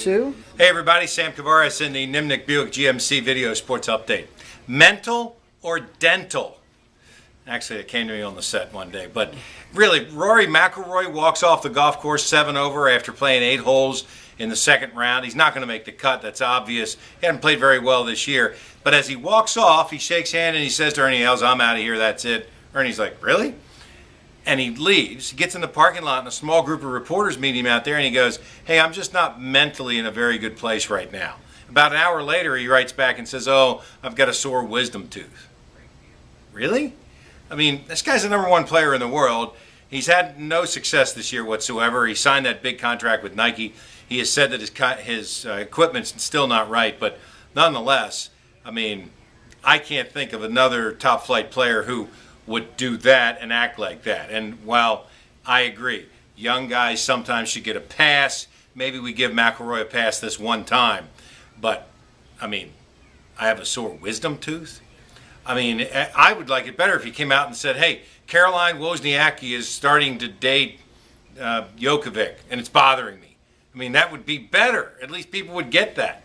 2. Hey everybody, Sam Kavaris in the Nimnik Buick GMC Video Sports Update. Mental or dental? Actually, it came to me on the set one day. But really, Rory McIlroy walks off the golf course 7 over after playing 8 holes in the second round. He's not going to make the cut, that's obvious. He hasn't played very well this year. But as he walks off, he shakes hand and he says to Ernie Els, "I'm out of here, that's it." Ernie's like, "Really?" And he leaves. He gets in the parking lot and a small group of reporters meet him out there and he goes, "Hey, I'm just not mentally in a very good place right now." About an hour later, he writes back and says, "Oh, I've got a sore wisdom tooth." Really? I mean, this guy's the #1 player in the world. He's had no success this year whatsoever. He signed that big contract with Nike. He has said that his equipment's still not right, but nonetheless, I mean, I can't think of another top flight player who would do that and act like that. And while I agree, young guys sometimes should get a pass. Maybe we give McIlroy a pass this one time. But, I mean, I have a sore wisdom tooth? I mean, I would like it better if he came out and said, "Hey, Caroline Wozniacki is starting to date Djokovic, and it's bothering me." I mean, that would be better. At least people would get that.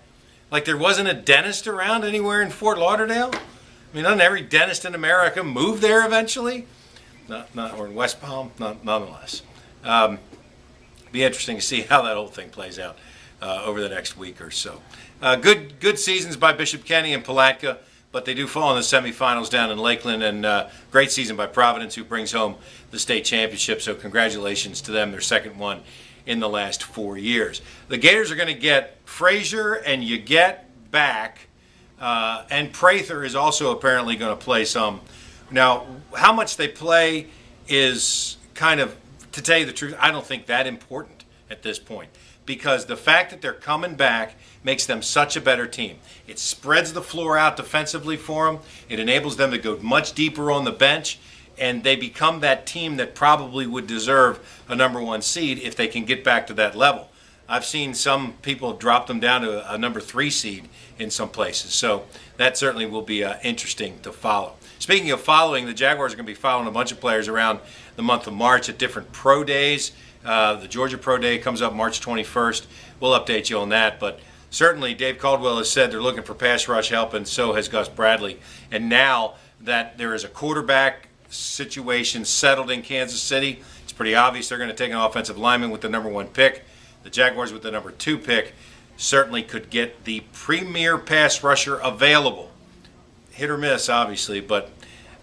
Like there wasn't a dentist around anywhere in Fort Lauderdale? I mean, doesn't every dentist in America move there eventually? Or in West Palm, nonetheless. Be interesting to see how that whole thing plays out over the next week or so. Good seasons by Bishop Kenny and Palatka, but they do fall in the semifinals down in Lakeland, and great season by Providence, who brings home the state championship. So congratulations to them, their second one in the last 4 years. The Gators are going to get Frazier and Yeget back. And Prather is also apparently going to play some. Now, how much they play is kind of, to tell you the truth, I don't think that important at this point. Because the fact that they're coming back makes them such a better team. It spreads the floor out defensively for them. It enables them to go much deeper on the bench. And they become that team that probably would deserve a #1 seed if they can get back to that level. I've seen some people drop them down to a #3 seed in some places. So that certainly will be interesting to follow. Speaking of following, the Jaguars are going to be following a bunch of players around the month of March at different pro days. The Georgia Pro Day comes up March 21st. We'll update you on that. But certainly Dave Caldwell has said they're looking for pass rush help, and so has Gus Bradley. And now that there is a quarterback situation settled in Kansas City, it's pretty obvious they're going to take an offensive lineman with the #1 pick. The Jaguars with the #2 pick certainly could get the premier pass rusher available. Hit or miss, obviously, but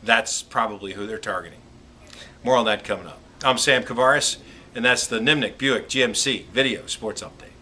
that's probably who they're targeting. More on that coming up. I'm Sam Kavaris, and that's the Nimnik Buick GMC Video Sports Update.